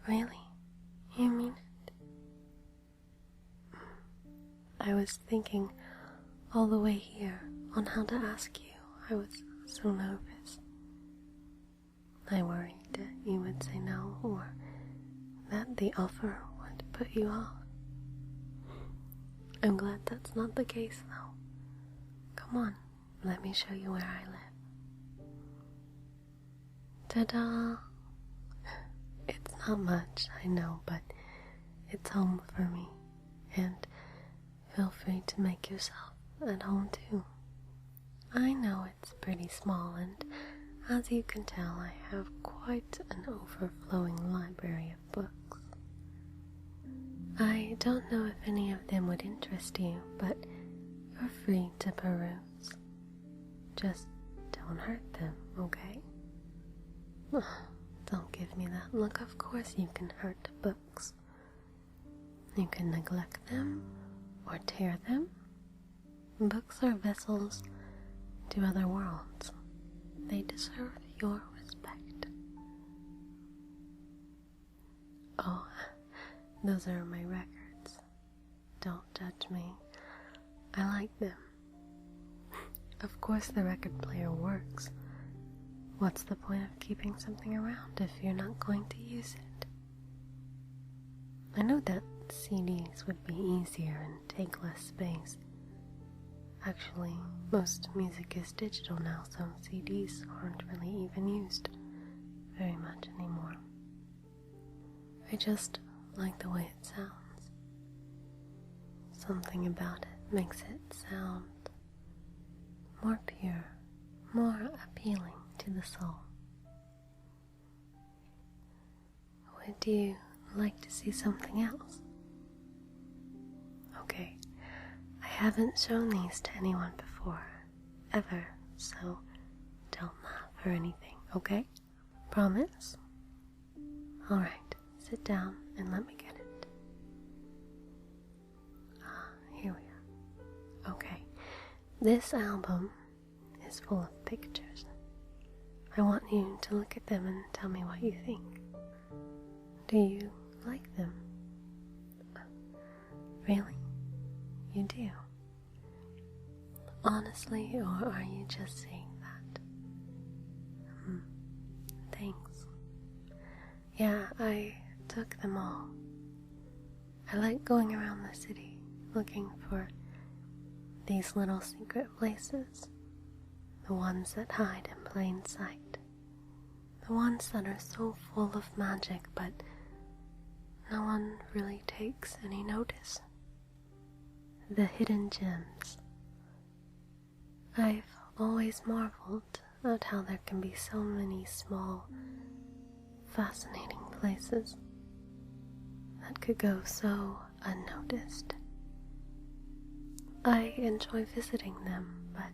Really? You mean it? I was thinking all the way here on how to ask you. I was so nervous. I worried that you would say no, or that the offer would put you off. I'm glad that's not the case, though. Come on, let me show you where I live. Ta-da! It's not much, I know, but it's home for me, and feel free to make yourself at home too. I know it's pretty small, and as you can tell, I have quite an overflowing library of books. I don't know if any of them would interest you, but you're free to peruse. Just don't hurt them, okay? Don't give me that look. Of course you can hurt books. You can neglect them or tear them. Books are vessels to other worlds. They deserve your respect. Oh, those are my records. Don't judge me. I like them. Of course the record player works. What's the point of keeping something around if you're not going to use it? I know that CDs would be easier and take less space. Actually, most music is digital now, so CDs aren't really even used very much anymore. I just like the way it sounds. Something about it makes it sound more pure, more appealing to the soul. Would you like to see something else? Okay, I haven't shown these to anyone before, ever, so don't laugh or anything, okay? Promise? Alright, sit down and let me get it. Here we are. Okay, this album is full of pictures. I want you to look at them and tell me what you think. Do you like them? Really? You do? Honestly, or are you just saying that? Thanks. Yeah, I took them all. I like going around the city looking for these little secret places. The ones that hide in plain sight. The ones that are so full of magic, but no one really takes any notice. The hidden gems. I've always marveled at how there can be so many small, fascinating places that could go so unnoticed. I enjoy visiting them, but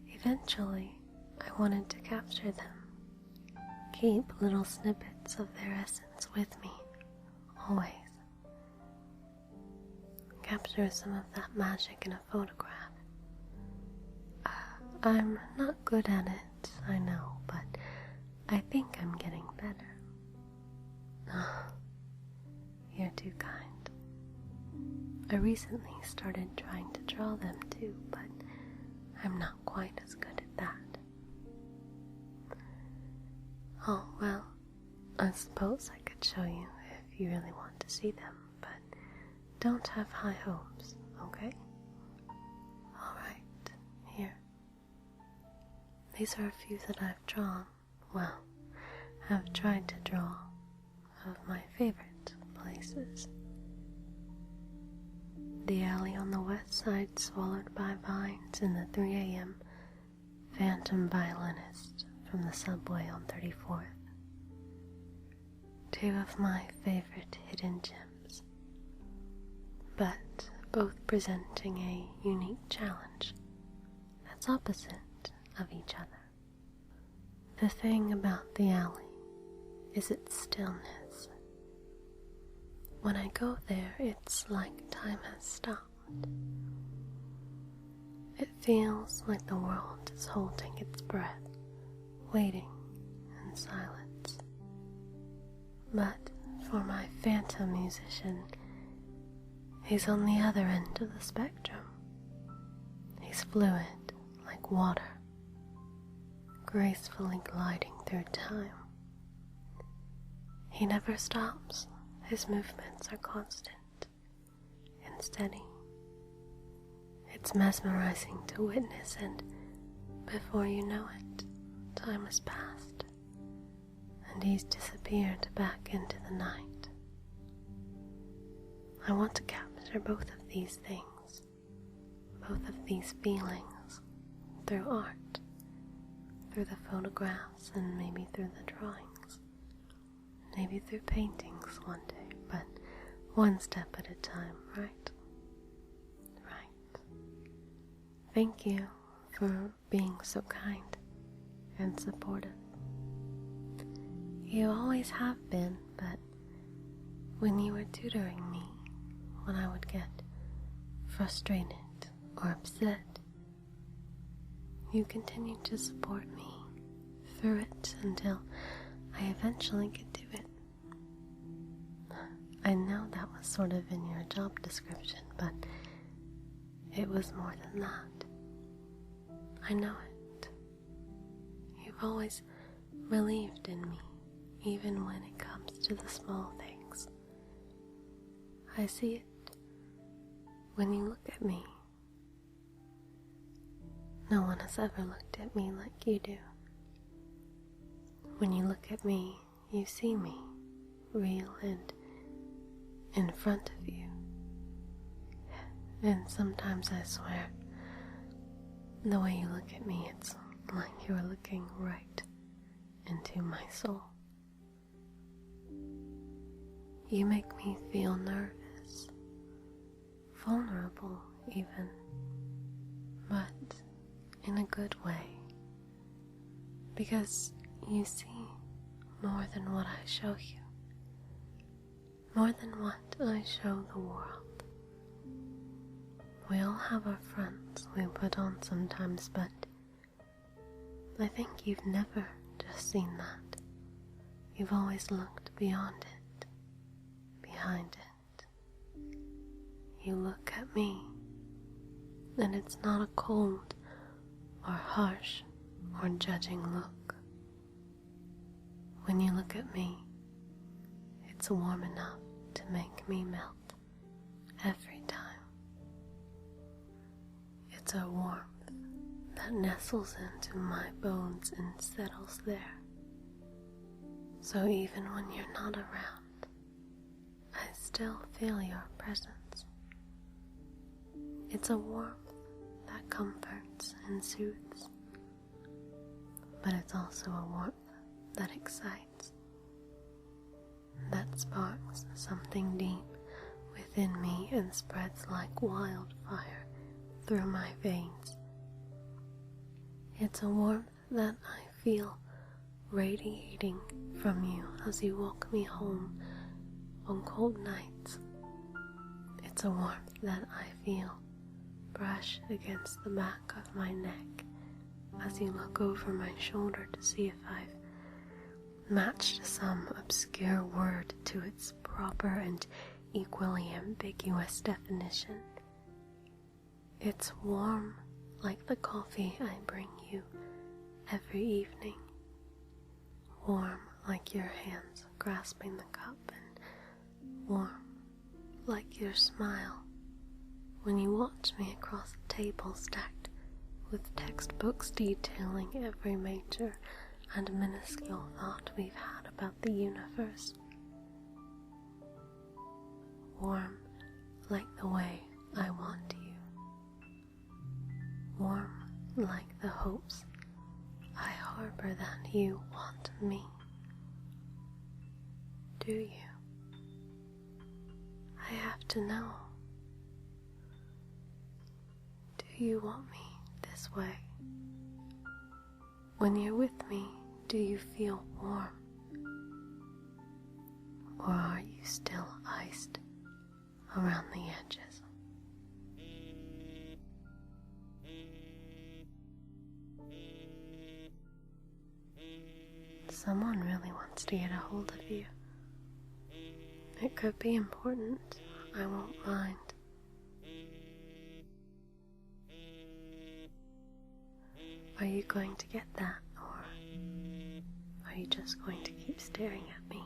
eventually I wanted to capture them, keep little snippets of their essence with me, always. Capture some of that magic in a photograph. I'm not good at it, I know, but I think I'm getting better. You're too kind. I recently started trying to draw them too, but I'm not quite as good at that. Oh, well, I suppose I could show you if you really want to see them, but don't have high hopes, okay? Alright, here. These are a few that I've drawn, well, have tried to draw, of my favorite places. The alley on the west side swallowed by vines in the 3 a.m. phantom violinist from the subway on 34th. Two of my favorite hidden gems, but both presenting a unique challenge that's opposite of each other. The thing about the alley is its stillness. When I go there, it's like time has stopped. It feels like the world is holding its breath, waiting in silence. But for my phantom musician, he's on the other end of the spectrum. He's fluid like water, gracefully gliding through time. He never stops. His movements are constant and steady. It's mesmerizing to witness, and before you know it, time has passed, and he's disappeared back into the night. I want to capture both of these things, both of these feelings, through art, through the photographs, and maybe through the drawings, maybe through paintings one day, but one step at a time, right? Right. Thank you for being so kind and supportive. You always have been, but when you were tutoring me, when I would get frustrated or upset, you continued to support me through it until I eventually could do it. I know that was sort of in your job description, but it was more than that. I know it. You've always believed in me, even when it comes to the small things. I see it when you look at me. No one has ever looked at me like you do. When you look at me, you see me, real and in front of you. And sometimes I swear, the way you look at me, it's like you're looking right into my soul. You make me feel nervous, vulnerable even, but in a good way, because you see more than what I show you, more than what I show the world. We all have our fronts we put on sometimes, but I think you've never just seen that. You've always looked beyond it, behind it. You look at me, and it's not a cold or harsh or judging look. When you look at me, it's warm enough to make me melt every time. It's a warmth that nestles into my bones and settles there. So even when you're not around, I still feel your presence. It's a warmth that comforts and soothes, but it's also a warmth that excites, that sparks something deep within me and spreads like wildfire through my veins. It's a warmth that I feel radiating from you as you walk me home on cold nights. It's a warmth that I feel brush against the back of my neck as you look over my shoulder to see if I've matched some obscure word to its proper and equally ambiguous definition. It's warm like the coffee I bring you every evening, warm like your hands grasping the cup, and warm like your smile when you watch me across the table stacked with textbooks detailing every major and minuscule thought we've had about the universe. Warm like the way I want you. Warm like the hopes I harbor that you want me. Do you? I have to know. Do you want me this way? When you're with me, do you feel warm? Or are you still iced around the edges? Someone really wants to get a hold of you. It could be important. I won't mind. Are you going to get that, or are you just going to keep staring at me?